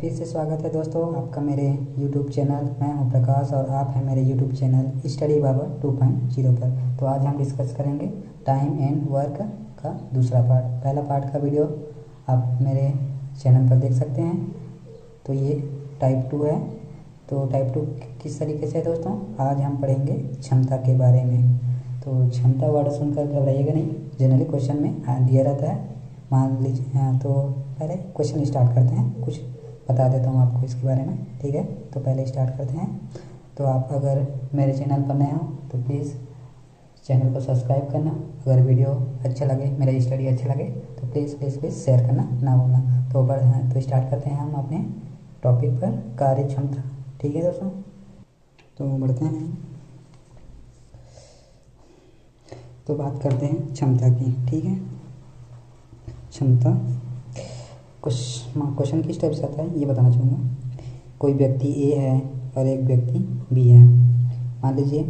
फिर से स्वागत है दोस्तों आपका मेरे YouTube चैनल। मैं हूं प्रकाश और आप हैं मेरे YouTube चैनल स्टडी बाबा 2.0 पर। तो आज हम डिस्कस करेंगे टाइम एंड वर्क का दूसरा पार्ट। पहला पार्ट का वीडियो आप मेरे चैनल पर देख सकते हैं। तो ये टाइप 2 है। तो टाइप 2 किस तरीके से है दोस्तों, आज हम पढ़ेंगे क्षमता के बारे में। तो क्षमता वर्ड सुनकर घबराइएगा नहीं, जनरली क्वेश्चन में दिया रहता है। मान लीजिए तो पहले क्वेश्चन स्टार्ट करते हैं, कुछ बता देता हूँ आपको इसके बारे में, ठीक है। तो पहले स्टार्ट करते हैं। तो आप अगर मेरे चैनल पर नए हो तो प्लीज़ चैनल को सब्सक्राइब करना। अगर वीडियो अच्छा लगे, मेरा स्टडी अच्छा लगे तो प्लीज़ शेयर करना ना भूलना। तो स्टार्ट करते हैं हम अपने टॉपिक पर, कार्य क्षमता, ठीक है दोस्तों। तो बढ़ते हैं, तो बात करते हैं क्षमता की, ठीक है। क्षमता क्वेश्चन किस टाइप से आता है ये बताना चाहूँगा। कोई व्यक्ति ए है और एक व्यक्ति बी है। मान लीजिए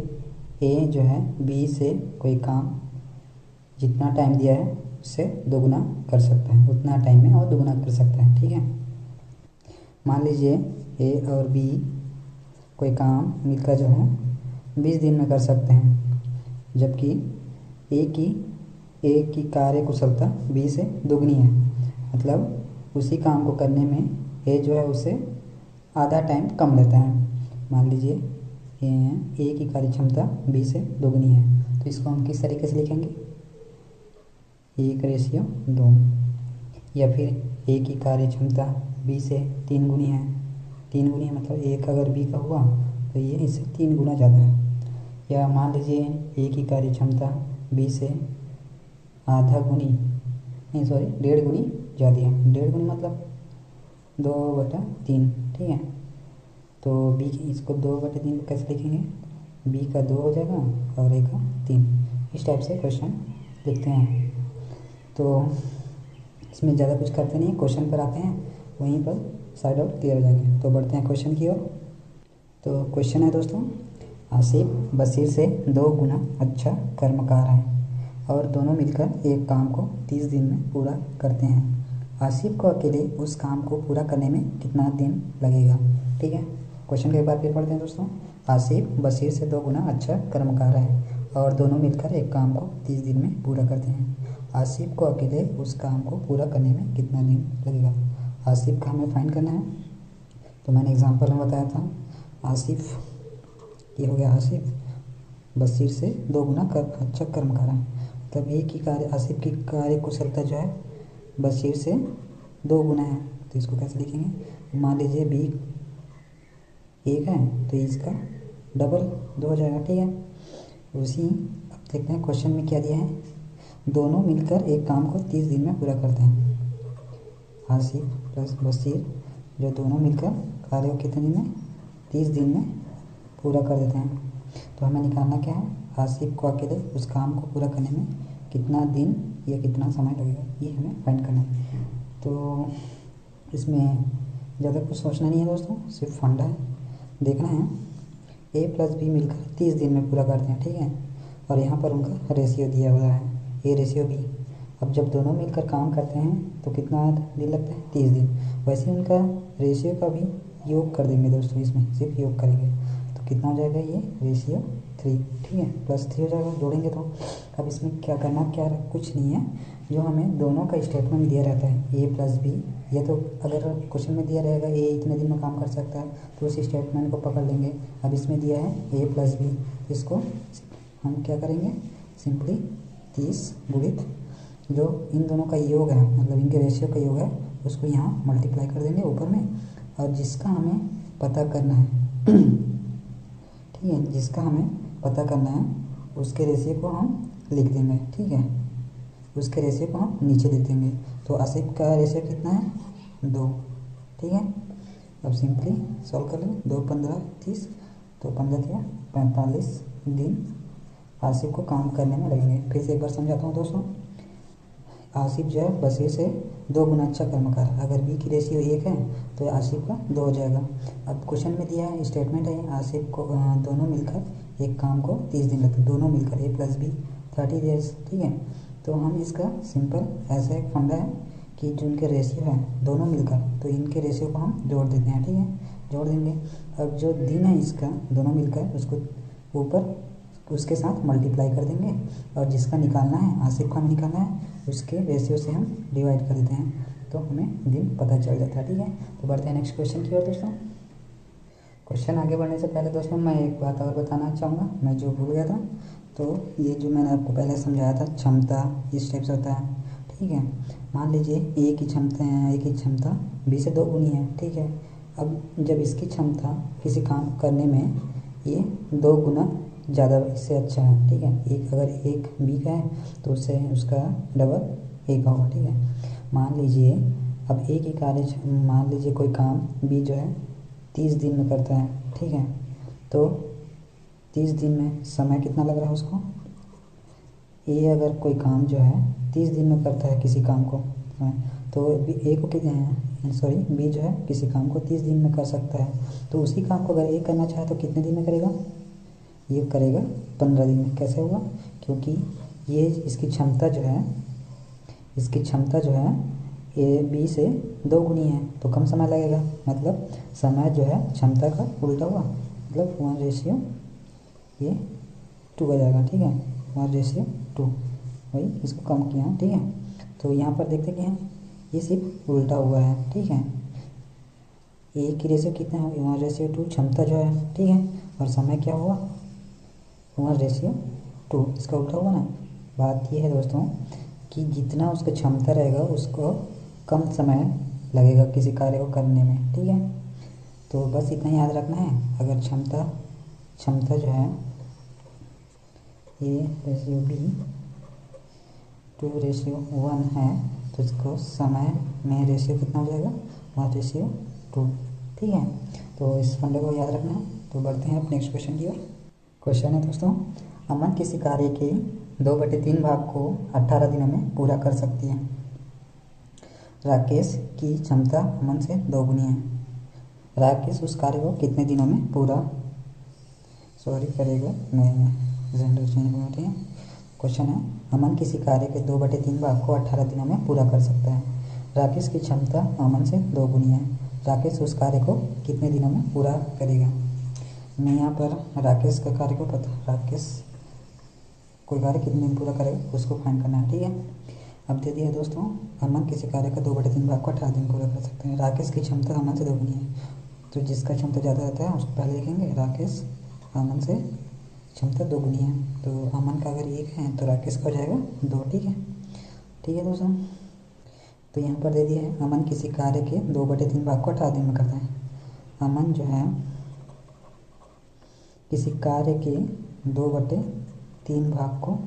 ए जो है बी से कोई काम जितना टाइम दिया है उससे दोगुना कर सकता है, उतना टाइम में और दोगुना कर सकता है, ठीक है। मान लीजिए ए और बी कोई काम मिलकर जो है 20 दिन में कर सकते हैं, जबकि ए की कार्य कुशलता बी से दोगुनी है। मतलब उसी काम को करने में ए जो है उससे आधा टाइम कम लेता है। मान लीजिए ए की कार्य क्षमता बी से दोगुनी है, तो इसको हम किस तरीके से लिखेंगे, 1:2। या फिर ए की कार्य क्षमता बी से 3 गुनी है। 3 गुनी मतलब एक अगर बी का हुआ तो ये इससे 3 गुना ज़्यादा है। या मान लीजिए ए की कार्य क्षमता बी से आधा गुनी, नहीं सॉरी 1.5 गुनी ज़्यादा है। 1.5 गुनी मतलब 2/3, ठीक है। तो बी इसको 2/3 को कैसे लिखेंगे, बी का 2 हो जाएगा और ए का 3। इस टाइप से क्वेश्चन लिखते हैं। तो इसमें ज़्यादा कुछ करते नहीं, क्वेश्चन पर आते हैं, वहीं पर साइड आउट क्लियर हो जाएंगे। तो बढ़ते हैं क्वेश्चन की ओर। तो क्वेश्चन है दोस्तों, आसिफ बशीर से 2 गुना अच्छा कर्मकार है और दोनों मिलकर एक काम को 30 दिन में पूरा करते हैं। आसिफ को अकेले उस काम को पूरा करने में कितना दिन लगेगा, ठीक है। क्वेश्चन के बाद फिर पढ़ते हैं दोस्तों। आसिफ बशीर से 2 गुना अच्छा कर्मकार है और दोनों मिलकर एक काम को 30 दिन में पूरा करते हैं। आसिफ को अकेले उस काम को पूरा करने में कितना दिन लगेगा। आसिफ का हमें फाइंड करना है। तो मैंने एग्जाम्पल में बताया था, आसिफ ये हो गया, आसिफ बशीर से 2 गुना अच्छा कर्मकार है। तब ए की कार्य आसिफ की कार्य कुशलता जो है बशीर से 2 गुना है। तो इसको कैसे लिखेंगे, मान लीजिए बी 1 है तो इसका डबल 2 हो जाएगा, ठीक है। उसी अब देखते हैं क्वेश्चन में क्या दिया है, दोनों मिलकर एक काम को 30 दिन में पूरा करते हैं। आसिफ प्लस बशीर जो दोनों मिलकर कार्य को कितने दिन में, 30 दिन में पूरा कर देते हैं। तो हमें निकालना क्या है, आसिफ को अकेले उस काम को पूरा करने में कितना दिन या कितना समय लगेगा, ये हमें फाइंड करना है। तो इसमें ज़्यादा कुछ सोचना नहीं है दोस्तों, सिर्फ फंडा है, देखना है। ए प्लस बी मिलकर 30 दिन में पूरा करते हैं, ठीक है। और यहाँ पर उनका रेशियो दिया हुआ है, ए रेशियो बी। अब जब दोनों मिलकर काम करते हैं तो कितना दिन लगता है, 30 दिन। वैसे उनका रेशियो का भी योग कर देंगे दोस्तों, इसमें सिर्फ योग करेंगे तो कितना हो जाएगा, ये रेशियो 3, ठीक है, +3 हो जाएगा, जोड़ेंगे तो। अब इसमें क्या करना, क्या कुछ नहीं है, जो हमें दोनों का स्टेटमेंट दिया रहता है ए प्लस बी। ये तो अगर क्वेश्चन में दिया रहेगा ए इतने दिन में काम कर सकता है तो उस स्टेटमेंट को पकड़ लेंगे। अब इसमें दिया है ए प्लस बी, इसको हम क्या करेंगे, सिंपली 30 गुणित जो इन दोनों का योग है, मतलब इनके रेशियो का योग है, उसको यहाँ मल्टीप्लाई कर देंगे ऊपर में। और जिसका हमें पता करना है ठीक है, जिसका हमें पता करना है उसके रेशियो को हम लिख देंगे, ठीक है। उसके रेशियो को हम नीचे लिख देंगे। तो आसिफ का रेशियो कितना है, 2, ठीक है। अब सिंपली सॉल्व कर लें, 2 15 30, तो 15 दिया 45 दिन आसिफ को काम करने में लगेंगे। फिर से एक बार समझाता हूँ दोस्तों। आसिफ जो है बशीर से 2 गुना अच्छा कर्मकार, अगर बी की रेशियो 1 है तो आसिफ का 2 हो जाएगा। अब क्वेश्चन में दिया है, स्टेटमेंट है, आसिफ को दोनों मिलकर एक काम को 30 दिन लगते, दोनों मिलकर ए प्लस बी 30 डेज, ठीक है। तो हम इसका सिंपल ऐसा एक फंडा है कि जो इनके रेशियो है दोनों मिलकर, तो इनके रेशियो को हम जोड़ देते हैं, ठीक है, जोड़ देंगे। अब जो दिन है इसका दोनों मिलकर उसको ऊपर उसके साथ मल्टीप्लाई कर देंगे, और जिसका निकालना है आसिफ का हमें निकालना है, उसके रेशियो से हम डिवाइड कर देते हैं, तो हमें दिन पता चल जाता है, ठीक है। तो बढ़ते हैं नेक्स्ट क्वेश्चन की ओर दोस्तों। क्वेश्चन आगे बढ़ने से पहले दोस्तों मैं एक बात और बताना चाहूँगा, मैं जो भूल गया था। तो ये जो मैंने आपको पहले समझाया था क्षमता इस टाइप से होता है, ठीक है। मान लीजिए ए की क्षमता बी से 2 गुनी है, ठीक है। अब जब इसकी क्षमता किसी काम करने में ये 2 गुना ज़्यादा इससे अच्छा है, ठीक है। एक अगर एक बी का है तो उससे उसका डबल ए का होगा, ठीक है। मान लीजिए अब ए की मान लीजिए कोई काम बी जो है 30 दिन में करता है, ठीक है। तो 30 दिन में समय कितना लग रहा है उसको, ए अगर कोई काम जो है 30 दिन में करता है किसी काम को, तो ए को बी जो है किसी काम को 30 दिन में कर सकता है, तो उसी काम को अगर ए करना चाहे तो कितने दिन में करेगा, ये करेगा 15 दिन में। कैसे होगा, क्योंकि ये इसकी क्षमता जो है ए बी से 2 गुनी है, तो कम समय लगेगा, मतलब समय जो है क्षमता का उल्टा हुआ, मतलब 1:2 ये 2 आ जाएगा, ठीक है, 1:2 वही इसको कम किया, ठीक है। तो यहाँ पर देखते क्या है, ये सिर्फ उल्टा हुआ है, ठीक है। ए की रेशियो कितना है 1:2 क्षमता जो है, ठीक है, और समय क्या हुआ 1:2, इसका उल्टा हुआ ना। बात ये है दोस्तों कि जितना उसका क्षमता रहेगा उसको कम समय लगेगा किसी कार्य को करने में, ठीक है। तो बस इतना याद रखना है, अगर क्षमता जो है ए रेशियो बी 2:1 है, तो इसको समय में रेशियो कितना हो जाएगा 1:2, ठीक है। तो इस फंडे को याद रखना है। तो बढ़ते हैं अब नेक्स्ट क्वेश्चन की ओर। क्वेश्चन है दोस्तों, अमन किसी कार्य के 2/3 भाग को 18 दिनों में पूरा कर सकती है। राकेश की क्षमता अमन से 2 गुनी है। राकेश उस कार्य को कितने दिनों में पूरा करेगा, मैं जेंडर चेंज हो रही है। क्वेश्चन है, अमन किसी कार्य के 2/3 भाग को 18 दिनों में पूरा कर सकता है। राकेश की क्षमता अमन से 2 गुनी है। राकेश उस कार्य को कितने दिनों में पूरा करेगा। मैं यहाँ पर राकेश का कार्य को राकेश कोई कार्य कितने दिन पूरा करेगा उसको फाइंड करना है, ठीक है। अब दे दिया दोस्तों, अमन किसी कार्य का 2/3 भाग को 18 दिन पूरा कर सकते हैं। राकेश की क्षमता अमन से 2 गुनी है, तो जिसका क्षमता ज़्यादा रहता है उसको पहले लिखेंगे। राकेश अमन से क्षमता 2 गुनी है, तो अमन का अगर 1 है तो राकेश का हो जाएगा 2, ठीक है, ठीक है दोस्तों। तो यहाँ पर दे दिया है, अमन किसी कार्य के 2/3 भाग को 18 दिन में करता है। अमन जो है किसी कार्य के 2/3 भाग को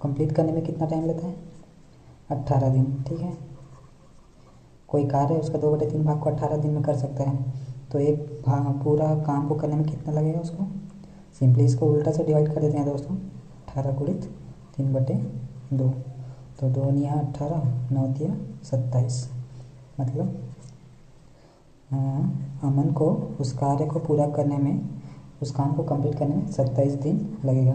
कंप्लीट करने में कितना टाइम लेता है 18 दिन, ठीक है। कोई कार्य है उसका 2/3 भाग को 18 दिन में कर सकता है, तो एक पूरा काम को करने में कितना लगेगा उसको, सिंपली इसको उल्टा से डिवाइड कर देते हैं दोस्तों। 18 × 3/2, तो 2 × 18 9 × 27, मतलब अमन को उस कार्य को पूरा करने में, उस काम को कंप्लीट करने में 27 दिन लगेगा।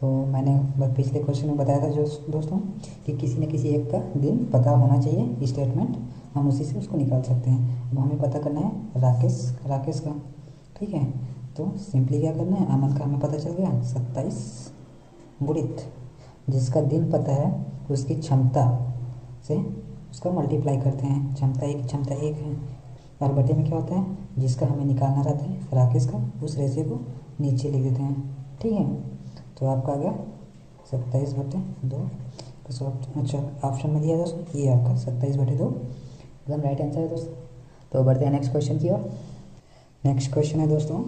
तो मैंने पिछले क्वेश्चन में बताया था दोस्तों कि किसी न किसी एक का दिन पता होना चाहिए, स्टेटमेंट हम उसी से उसको निकाल सकते हैं। अब हमें पता करना है राकेश का, ठीक है। तो सिंपली क्या करना है, अमन का हमें पता चल गया 27 × जिसका दिन पता है उसकी क्षमता से उसका मल्टीप्लाई करते हैं। क्षमता एक है, और बटे में क्या होता है, जिसका हमें निकालना रहता है राकेश का, उस रेशियो को नीचे लिख देते हैं, ठीक है। तो आपका आ गया 27/2, बस अच्छा ऑप्शन में दिया है दोस्तों, ये आपका 27/2 एकदम राइट आंसर है दोस्तों। तो बढ़ते हैं नेक्स्ट क्वेश्चन की ओर। नेक्स्ट क्वेश्चन है दोस्तों,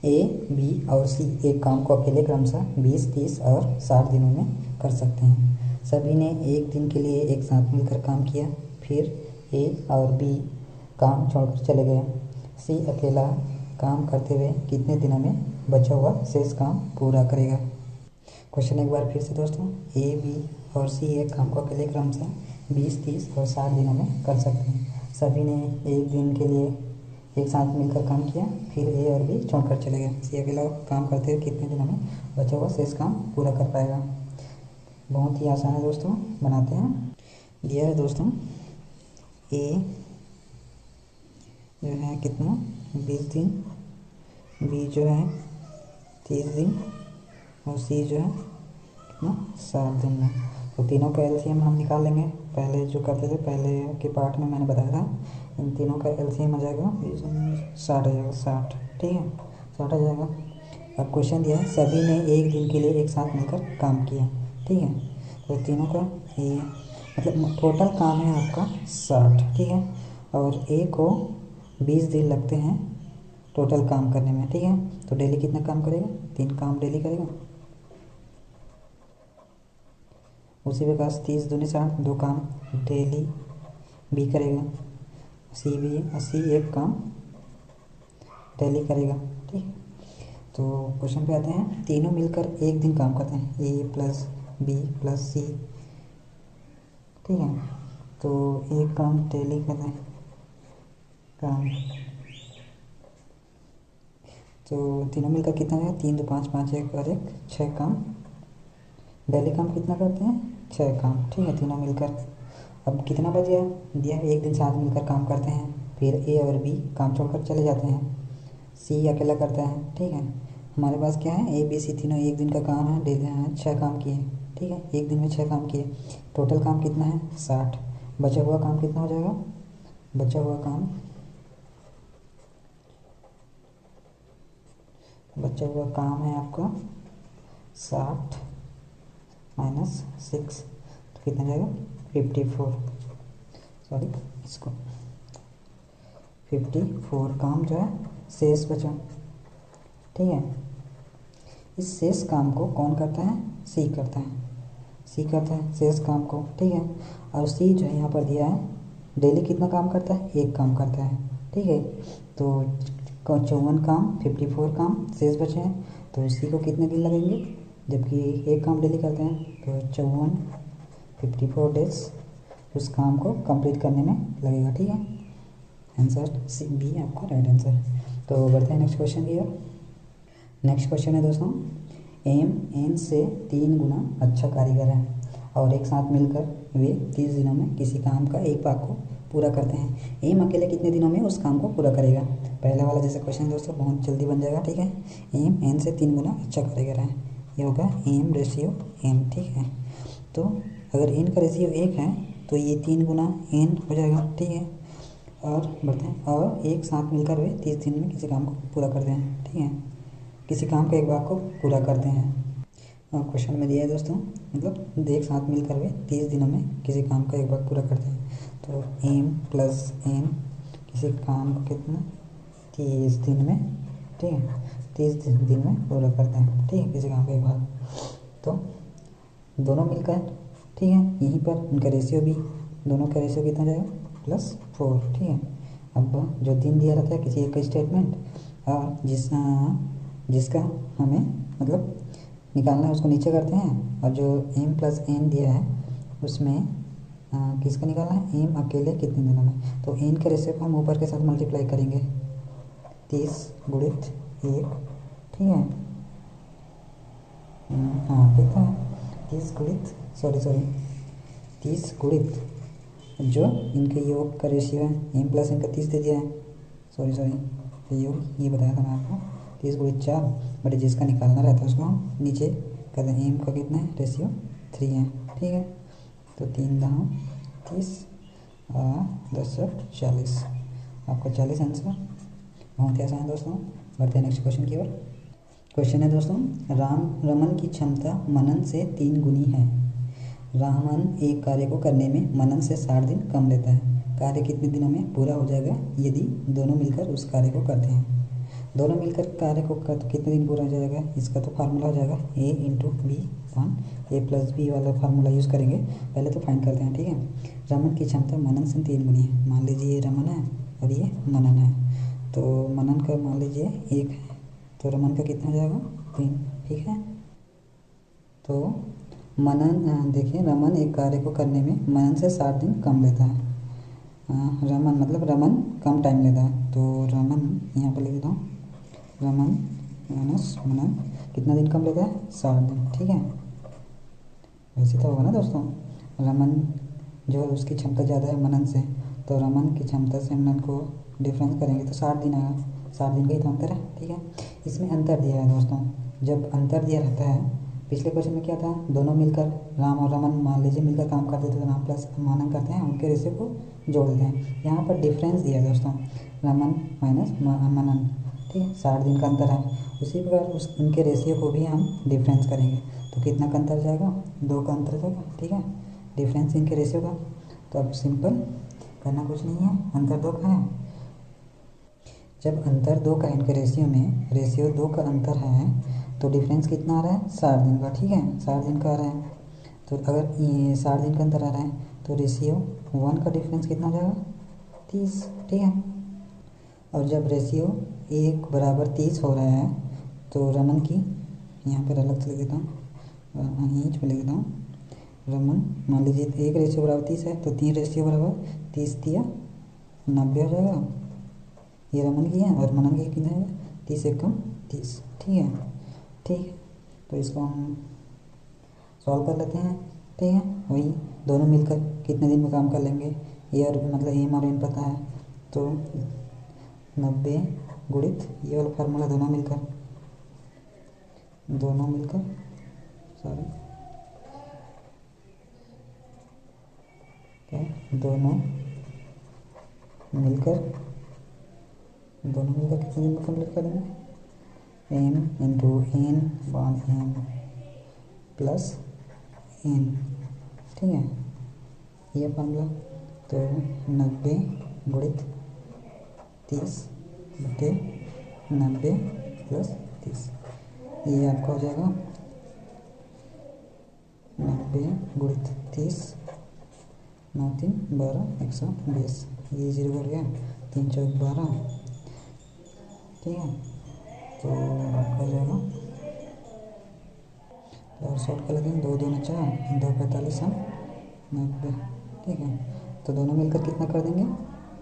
ए, बी और सी एक काम को अकेले क्रमशः 20, 30 और 60 दिनों में कर सकते हैं। सभी ने एक दिन के लिए एक साथ मिलकर काम किया, फिर ए और बी काम छोड़कर चले गए। सी अकेला काम करते हुए कितने दिनों में बचा हुआ शेष काम पूरा करेगा। क्वेश्चन एक बार फिर से दोस्तों, ए, बी और सी एक काम को अकेले क्रमशः 20, 30 और 60 दिनों में कर सकते हैं। सभी ने एक दिन के लिए एक साथ मिलकर काम किया, फिर ए और बी छोड़कर चले गए। सी अकेला काम करते हुए कितने दिनों में बचा हुआ शेष काम पूरा कर पाएगा। बहुत ही आसान है दोस्तों, बनाते हैं। दिया है दोस्तों ए जो है कितना 20 दिन, बी जो है 30 दिन और सी जो है कितना 60 दिन में। तो तीनों का एलसीएम हम निकाल लेंगे। पहले जो करते थे, पहले के पार्ट में मैंने बताया था, इन तीनों का एलसीएम आ जाएगा 60 आ जाएगा, 60। ठीक है, 60 आ जाएगा। अब क्वेश्चन दिया है सभी ने एक दिन के लिए एक साथ मिलकर काम किया। ठीक है, तो तीनों का ये मतलब टोटल काम है आपका 60। ठीक है, और ए को 20 दिन लगते हैं टोटल काम करने में। ठीक है, तो डेली कितना काम करेगा, 3 काम डेली करेगा। उसी प्रकार 30 दूनी 60, 2 काम डेली बी करेगा। सी भी 80, 1 काम डेली करेगा। ठीक, तो क्वेश्चन पे आते हैं। तीनों मिलकर एक दिन काम करते हैं, ए प्लस बी प्लस सी। ठीक है, तो एक काम डेली करते हैं काम, तो तीनों मिलकर कितना है, 3 2 5 5 1 और 1 6 काम डेली। काम कितना करते हैं, 6 काम। ठीक है, तीनों मिलकर। अब कितना बच गया, दिया है एक दिन साथ मिलकर काम करते हैं, फिर ए और बी काम छोड़कर चले जाते हैं, सी अकेला करता है। ठीक है, हमारे पास क्या है, ए बी सी तीनों एक दिन का काम है, डेली 6 काम किए। ठीक है, एक दिन में 6 काम किए, टोटल काम कितना है 60। बचा हुआ काम कितना हो जाएगा, बचा हुआ काम है आपका 60 माइनस 6, तो कितना जाएगा 54। सॉरी, इसको 54 काम जो है शेष बचा। ठीक है, इस शेष काम को कौन करता है, सी करता है, सी करता है शेष काम को। ठीक है, और सी जो है यहाँ पर दिया है डेली कितना काम करता है, 1 काम करता है। ठीक है, तो 54 काम 54 काम शेष बचे हैं, तो सी को कितने दिन लगेंगे, जबकि 1 काम डेली करते हैं, तो 54 डेज उस काम को कंप्लीट करने में लगेगा। ठीक है, आंसर सी बी आपका राइट आंसर। तो बढ़ते हैं नेक्स्ट क्वेश्चन की ओर। नेक्स्ट क्वेश्चन है दोस्तों, एम एन से 3 गुना अच्छा कारीगर है और एक साथ मिलकर वे 30 दिनों में किसी काम का एक भाग को पूरा करते हैं। एम अकेले कितने दिनों में उस काम को पूरा करेगा। पहला वाला जैसे क्वेश्चन दोस्तों बहुत जल्दी बन जाएगा। ठीक है, एम एन से 3 गुना अच्छा कारीगर है, ये होगा एम रेशियो एन। ठीक है, तो अगर एन का रेशियो 1 है तो ये 3 गुना एन हो जाएगा। ठीक है, और बढ़ते हैं, और एक साथ मिलकर वे 30 दिन में किसी काम को पूरा करते हैं। ठीक है, किसी काम के एक भाग को पूरा करते हैं। और क्वेश्चन में दिया है दोस्तों, मतलब एक साथ मिलकर वे 30 दिनों में किसी काम का एक भाग पूरा करते हैं। तो एम प्लस एन किसी काम को कितना 30 दिन में, ठीक है 30 दिन में पूरा करते हैं। ठीक है, किसी काम का एक भाग, तो दोनों मिलकर, ठीक है, यहीं पर उनका रेशियो भी, दोनों का रेशियो कितना जाएगा +4। ठीक है, अब जो दिन दिया रहता है किसी एक स्टेटमेंट और जिसका हमें मतलब निकालना है उसको नीचे करते हैं, और जो एम प्लस एन दिया है उसमें किसका निकालना है, एम अकेले कितने दिनों में। तो एन के रेशियो को हम ऊपर के साथ मल्टीप्लाई करेंगे, 30 गुणित 1। ठीक है, हाँ कितना है 30 गुणित जो इनके योग का रेशियो है, एम प्लस एन का 30 दे दिया है, योग ये बताया था मैं आपको, 30 गुणित 4, बट जिसका निकालना रहता है उसको हम नीचे कहते हैं। एम का कितना है रेशियो 3 है। ठीक है, तो 3 दाम 30 10 40, आपका 40 आंसर। बहुत ही आसान है दोस्तों। बढ़ते हैं नेक्स्ट क्वेश्चन की ओर। क्वेश्चन है दोस्तों, रमन की क्षमता मनन से 3 गुनी है। रामन एक कार्य को करने में मनन से 60 दिन कम लेता है। कार्य कितने दिनों में पूरा हो जाएगा यदि दोनों मिलकर उस कार्य को करते हैं। दोनों मिलकर कार्य को कर तो कितने दिन पूरा हो जाएगा, इसका तो फार्मूला हो जाएगा a into B one, A plus B वाला फार्मूला यूज़ करेंगे। पहले तो फाइंड करते हैं। ठीक है, रमन की क्षमता मनन से 3 गुनी है। मान लीजिए ये रमन है और ये मनन है, तो मनन का मान लीजिए 1 है, तो रमन का कितना हो जाएगा 3। ठीक है, तो मनन देखिए, रमन एक कार्य को करने में मनन से 60 दिन कम लेता है। रमन मतलब रमन कम टाइम लेता है, तो रमन यहाँ पर लिख देता हूँ, रमन माइनस मनन कितना दिन कम लेता है 60 दिन। ठीक है, वैसे तो होगा ना दोस्तों, रमन जो है उसकी क्षमता ज़्यादा है मनन से, तो रमन की क्षमता से मनन को डिफरेंस करेंगे तो 60 दिन आएगा, 60 दिन का ही तो अंतर है। ठीक है, इसमें अंतर दिया है दोस्तों, जब अंतर दिया रहता है, पिछले क्वेश्चन में क्या था, दोनों मिलकर राम और रमन मान लीजिए मिलकर काम करते थे तो राम प्लस मनन करते हैं, उनके रेशियो को जोड़ देते हैं। यहाँ पर डिफरेंस दिया है दोस्तों, रमन माइनस मनन। ठीक है, 60 दिन का अंतर है, उसी प्रकार उस उनके रेशियो को भी हम डिफरेंस करेंगे तो कितना का अंतर जाएगा, 2 का अंतर जाएगा। ठीक है, डिफरेंस इनके रेशियो का, तो अब सिंपल करना कुछ नहीं है, अंतर 2 का है। जब अंतर 2 का इनके रेशियो में, रेशियो 2 का अंतर है तो डिफरेंस कितना आ रहा है, 60 दिन का। ठीक है, 60 दिन का आ रहा है, तो अगर ये 60 दिन का अंतर आ रहा है तो रेशियो 1 का डिफरेंस कितना हो जाएगा, 30। ठीक है, और जब रेशियो 1 बराबर 30 हो रहा है तो रमन की, यहाँ पर अलग से लिख देता हूँ, इंच पे लिख देता हूँ, रमन मान लीजिए 1 रेशियो बराबर 30 है तो 3 रेशियो बराबर 30 दिया 90 हो जाएगा, ये रमन की है, और मनन की कितना है, 30 एकम 30। ठीक है, ठीक है, तो इसको हम सॉल्व कर लेते हैं। ठीक है, वही दोनों मिलकर कितने दिन में काम कर लेंगे, ये और मतलब एम और एन पता है, तो 90 गुणित ये वाला फार्मूला, दोनों मिलकर सॉरी क्या, दोनों मिलकर कितने दिन में कंप्लीट करेंगे, एम इंटू एन बान एम प्लस एन। ठीक है, ये फार्मूला, तो 90 गुणित 30 बटे 90 प्लस 30, ये आपका हो जाएगा 90 गुणित 30, 9 3 12 120, ये 0 बढ़ गया, 3 4 12। ठीक है, तो आपका हो जाएगा, और शॉर्ट कर लेते हैं, 2 2 4 2 45 हम 90। ठीक है, तो दोनों मिलकर कितना कर देंगे,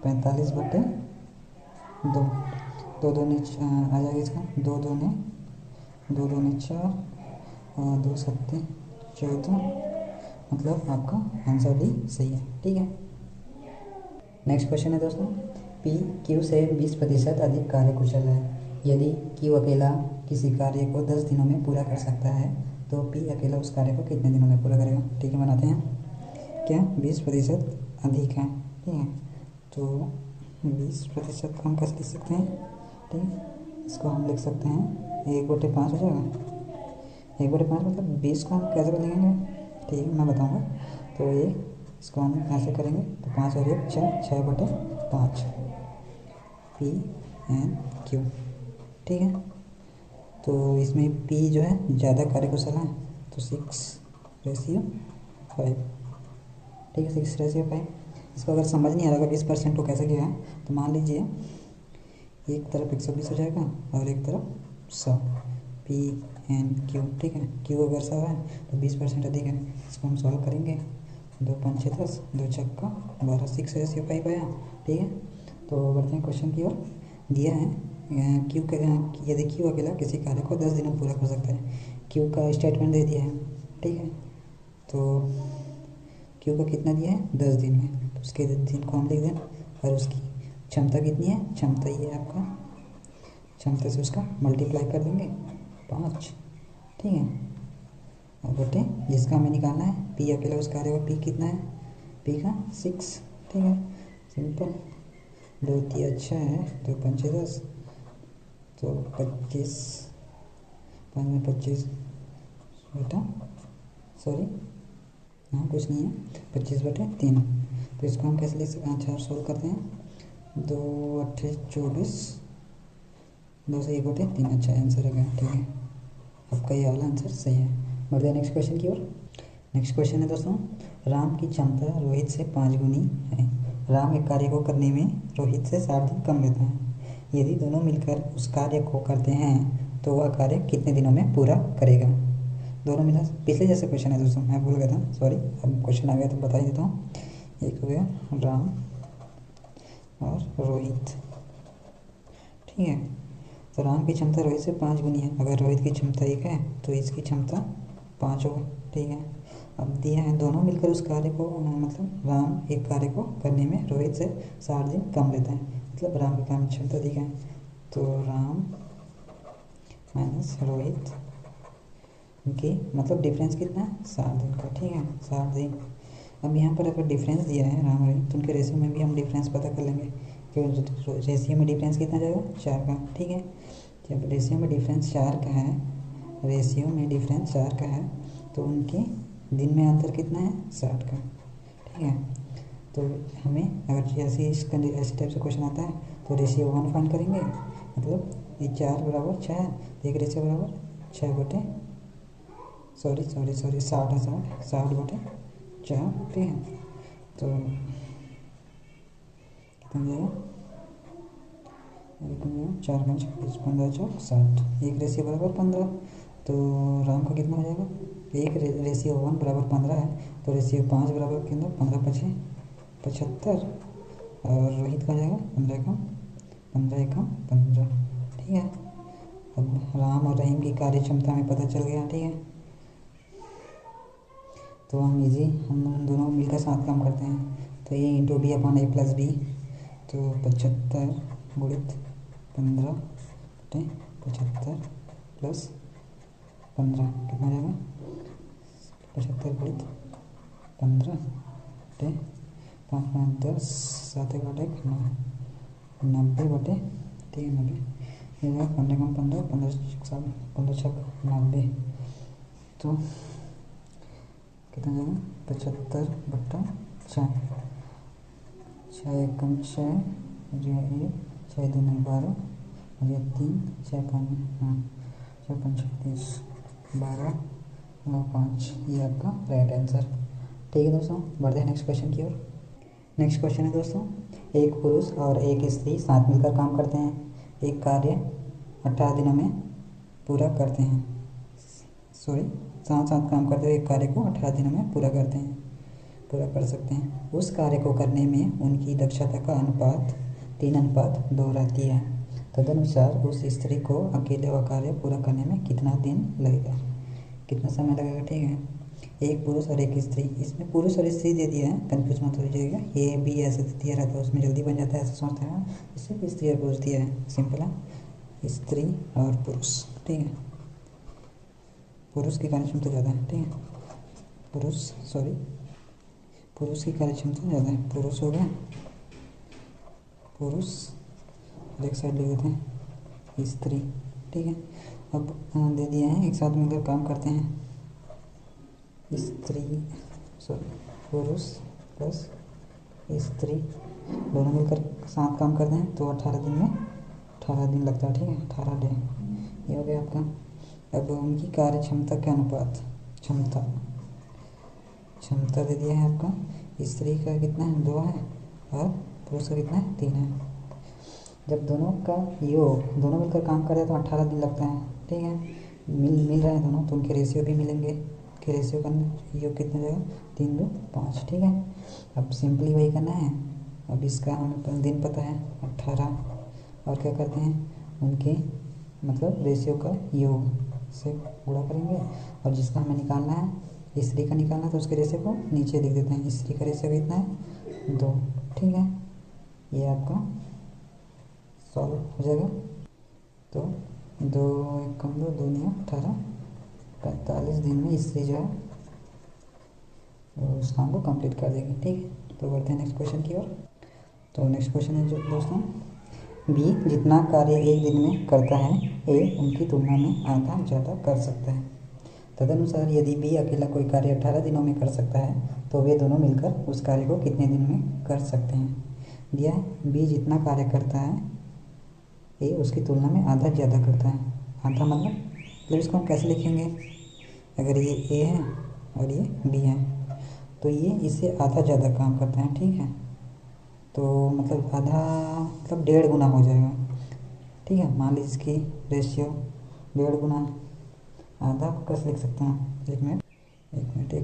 45 बटे 2, 2 2 आ जाएगा इसका, 2 2 ने 4 और 2 7 14, मतलब आपका आंसर डी सही है। ठीक है, नेक्स्ट क्वेश्चन है दोस्तों, पी क्यू से 20% अधिक कार्यकुशल है, यदि क्यू अकेला किसी कार्य को 10 दिनों में पूरा कर सकता है तो पी अकेला उस कार्य को कितने दिनों में पूरा करेगा। ठीक है, बनाते हैं, क्या 20% अधिक है। ठीक है, तो 20% को हम कैसे लिख सकते हैं, ठीक है, इसको हम लिख सकते हैं 1/5 हो जाएगा, 1/5 मतलब 20 को हम कैसे बदलेंगे, ठीक है मैं बताऊँगा। तो ये इसको हम ऐसे करेंगे तो 5 और 1 6, 6/5 पी एन क्यू। ठीक है, तो इसमें पी जो है ज़्यादा कार्यकुशल है तो 6:5। ठीक है, 6:5। इसको अगर समझ नहीं आ रहा 20% को कैसे किया है तो मान लीजिए एक तरफ 120 हो जाएगा और एक तरफ 100, पी एन क्यू। ठीक है, क्यू अगर 100 है तो 20% अधिक है, इसको हम सॉल्व करेंगे, 2 5 6 10, 2 छक्का 12, 6:5 आया। ठीक है, तो बढ़ते हैं क्वेश्चन की ओर। दिया है क्यू यदि क्यू अकेला किसी कार्य को 10 दिनों में पूरा कर सकता है, क्यू का स्टेटमेंट दे दिया है। ठीक है, तो क्यू का कितना दिया है 10 दिन में, तो उसके दिन को हम लिख दें, और उसकी क्षमता कितनी है, क्षमता ये है आपका, क्षमता से उसका मल्टीप्लाई कर देंगे 5। ठीक है, और बटे जिसका हमें निकालना है पी अकेला उस कार्य का, पी कितना है, पी का 6। ठीक है, सिंपल, 2 3 6 है, 2 5 10, तो 25, 5 में 25 बेटा, सॉरी हाँ कुछ नहीं है, 25/3। तो इसको हम कैसे लिख सकते हैं, अच्छा सोल्व करते हैं, 2 8 24, 2 से 1/3। अच्छा आंसर आ गया। ठीक है, आपका ये वाला आंसर सही है। बढ़ते हैं नेक्स्ट क्वेश्चन की ओर। नेक्स्ट क्वेश्चन है दोस्तों, राम की क्षमता रोहित से 5 गुनी है, राम एक कार्य को करने में रोहित से 60 दिन कम लेता है, यदि दोनों मिलकर उस कार्य को करते हैं तो वह कार्य कितने दिनों में पूरा करेगा। दोनों मिला, पिछले जैसे क्वेश्चन है दोस्तों, मैं भूल गया था, सॉरी, अब क्वेश्चन आ गया तो बता ही देता हूँ। एक हो गया राम और रोहित। ठीक है, तो राम की क्षमता रोहित से 5 गुनी है, अगर रोहित की क्षमता 1 है तो इसकी क्षमता 5 होगा। ठीक है, अब दिया है दोनों मिलकर उस कार्य को मतलब राम एक कार्य को करने में रोहित से 60 दिन कम लेता है, मतलब राम की काम क्षमता दी है। तो राम माइनस रोहित की मतलब डिफरेंस कितना है 60 दिन का, ठीक है 60 दिन। अब यहाँ पर अगर डिफरेंस दिया है राम रोहित तो उनके रेशियो में भी हम डिफरेंस पता कर लेंगे, क्योंकि रेशियो में डिफरेंस कितना जाएगा 4 का, ठीक है। जब रेशियो में डिफरेंस 4 का है, रेशियो में डिफरेंस 4 का है तो उनके दिन में अंतर कितना है 60 का, ठीक है। तो हमें अगर ऐसे टाइप से क्वेश्चन आता है तो रेशियो 1 फाइंड करेंगे, मतलब ये 4 बराबर 6 है तो एक रेशियो बराबर 6 बटे 60 है 60 बटे 4, ठीक है। तो कितना जाएगा 4 5 15 4 60, एक रेशियो बराबर 15। तो राम का कितना हो जाएगा, एक रेशियो 1 बराबर 15 है तो रेशियो 5 बराबर के अंदर 15 5 75, और रोहित का हो जाएगा 15 एकम 15, ठीक है। अब राम और रहीम की कार्य क्षमता हमें पता चल गया, ठीक है। तो हम दोनों मिलकर साथ काम करते हैं, तो ये इंटू बी अपॉन ए प्लस बी, तो 75 गुणित 15 बटे 75 प्लस 15 कितना जाएगा 75 गुणित 15 बटे 5 5 10 7 1 8 90 बटे 3 90, ये जाएगा 15 कम 15 15 छक 90, तो कितना जाएगा 75 बट्टा 6 एकम 6 ये 6 2 12 ये 3 6 5 6 5 36 12 9 5, ये आपका राइट आंसर, ठीक है दोस्तों। बढ़ते हैं नेक्स्ट क्वेश्चन की ओर। नेक्स्ट क्वेश्चन है दोस्तों, एक पुरुष और एक स्त्री साथ मिलकर काम करते हैं, एक कार्य 18 दिनों में पूरा करते हैं, साथ काम करते हुए एक कार्य को 18 दिनों में पूरा कर सकते हैं। उस कार्य को करने में उनकी दक्षता का अनुपात 3:2 रहती है। तदनुसार उस स्त्री को अकेले वह कार्य पूरा करने में कितना दिन लगेगा, कितना समय लगेगा, ठीक है। एक पुरुष और एक स्त्री, इसमें पुरुष और स्त्री दे दिया है, कंफ्यूज मत हो जाइएगा, ए बी ऐसे दिया रहता है उसमें जल्दी बन जाता है, ऐसा सोचते हैं, इससे स्त्री और पुरुष दिया है, सिंपल है स्त्री और पुरुष, ठीक है। पुरुष की कार्यक्षमता ज़्यादा है, ठीक है, पुरुष की कार्यक्षमता ज़्यादा है, पुरुष हो गया पुरुष, एक साइड ले लेते हैं स्त्री, ठीक है। अब दे दिए हैं एक साथ मिलकर काम करते हैं, पुरुष प्लस स्त्री दोनों मिलकर साथ काम करते हैं तो 18 दिन में 18 दिन लगता है, ठीक है 18 डे, ये हो गया आपका। अब उनकी कार्य क्षमता के अनुपात क्षमता दे दिया है आपका, स्त्री का कितना है 2 है और पुरुष का कितना है 3 है। जब दोनों का योग दोनों मिलकर काम कर रहे हैं तो 18 दिन लगता है, ठीक है। मिल रहे हैं दोनों तो उनके रेशियो भी मिलेंगे, के रेशियो का योग कितना जाएगा 3 2 5, ठीक है। अब सिंपली वही करना है, अब इसका हमें दिन पता है 18, और क्या करते हैं उनके मतलब रेशियो का योग से गुणा करेंगे, और जिसका हमें निकालना है स्त्री का निकालना है तो उसके रेशियो को नीचे लिख देते हैं, स्त्री का रेशियो कितना है 2, ठीक है। ये आपका सॉल्व हो जाएगा, तो 2 1 2 2 9 18 45 दिन में स्त्री जो है उस काम को कंप्लीट कर देगी, ठीक है। तो बढ़ते हैं नेक्स्ट क्वेश्चन की ओर। तो नेक्स्ट क्वेश्चन है जो दोस्तों, बी जितना कार्य एक दिन में करता है ए उनकी तुलना में आधा ज़्यादा कर सकता है। तदनुसार यदि बी अकेला कोई कार्य 18 दिनों में कर सकता है तो वे दोनों मिलकर उस कार्य को कितने दिन में कर सकते हैं। दिया है बी जितना कार्य करता है ए उसकी तुलना में आधा ज़्यादा करता है, आधा मतलब इसको हम कैसे लिखेंगे, अगर ये ए है और ये बी है तो ये इससे आधा ज़्यादा काम करता है, ठीक है। तो मतलब आधा मतलब 1.5 गुना हो जाएगा, ठीक है। मान लीजिए इसकी रेशियो 1.5 गुना, आधा कैसे लिख सकते हैं, एक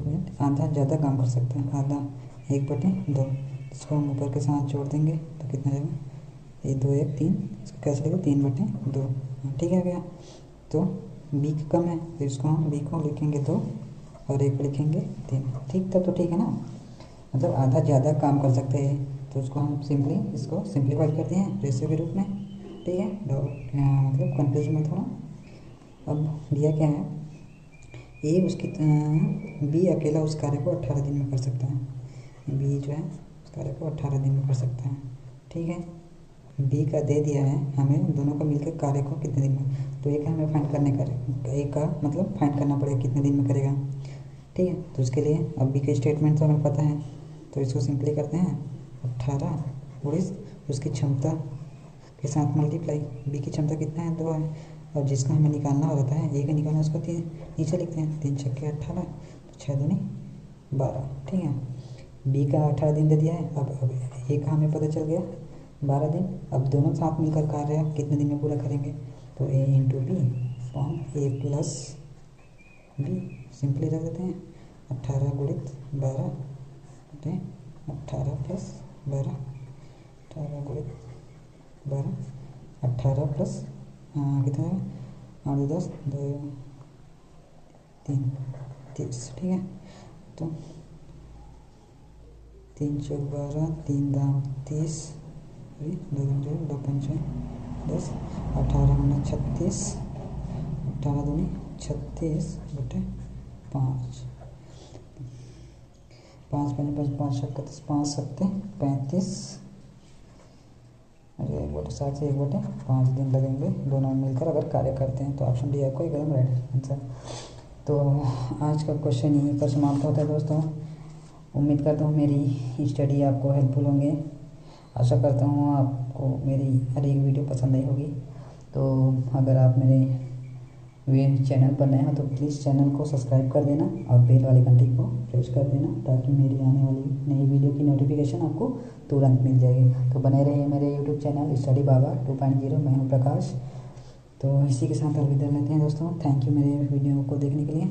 मिनट आधा ज़्यादा काम कर सकते हैं, आधा 1/2, इसको हम ऊपर के साथ जोड़ देंगे तो कितना जाएगा ये 2 1 3, इसको कैसे लिखेंगे 3/2, ठीक है गया। तो बी कम है तो इसको हम बी को लिखेंगे 2 और 1 पे लिखेंगे 3। ठीक, तब तो ठीक है ना, मतलब आधा ज़्यादा काम कर सकते हैं। तो उसको हम सिंपली इसको सिंप्लीफाई करते हैं रेशियो के रूप में। ठीक है, मतलब कन्फ्यूज मत होना। अब दिया क्या है, ए उसकी बी अकेला उस कार्य को 18 दिन में कर सकता है। बी जो है उस कार्य को 18 दिन में कर सकता है। ठीक है, बी का दे दिया है हमें, दोनों का मिलकर कार्य को कितने दिन में, तो एक हमें फाइंड करने का, एक का मतलब फाइंड करना पड़ेगा कितने दिन में करेगा। ठीक है, तो उसके लिए अब बी के स्टेटमेंट तो हमें पता है, तो इसको सिंपली करते हैं 18 और इस उसकी क्षमता के साथ मल्टीप्लाई। बी की क्षमता कितना है, 2 है, और जिसका हमें निकालना होता है, एक निकालना, उसको 3 नीचे लिखते हैं, 3 छक्के 18, तो 6 दूनी 12। ठीक है, बी का 18 दिन दे दिया है। अब ए का हमें पता चल गया 12 दिन। अब दोनों साथ मिलकर कार्य कितने दिन में पूरा करेंगे, तो ए इंटू बी फॉर्म ए प्लस बी, सिंपली रख देते हैं 18 गुणित 12 होते हैं 18 प्लस 12, 18 गुणित 12, 18 प्लस कितना है, 8 10 2 3 30। ठीक है, तो 3 चौक 12, 3 दाम 30, 2 2 2 5 10, 18 गुना 36, 18 दूनी 36 बटे 5, 5 5 5 31, 5 7 35, अरे 1/7 से 1/5 दिन लगेंगे दोनों मिलकर अगर कार्य करते हैं। तो ऑप्शन डी आपको एकदम राइट आंसर। तो आज का क्वेश्चन यहीं पर समाप्त होता है दोस्तों। उम्मीद करता हूँ मेरी स्टडी आपको हेल्पफुल होंगे। आशा करता हूँ आपको मेरी हर एक वीडियो पसंद आई होगी। तो अगर आप मेरे चैनल पर नए हो तो प्लीज़ चैनल को सब्सक्राइब कर देना और बेल वाली घंटी को प्रेस कर देना, ताकि मेरी आने वाली नई वीडियो की नोटिफिकेशन आपको तुरंत मिल जाएगी। तो बने रहिए मेरे यूट्यूब चैनल स्टडी बाबा 2.0। मैं हूँ प्रकाश। तो इसी के साथ अलविदा लेते हैं दोस्तों। थैंक यू मेरे वीडियो को देखने के लिए।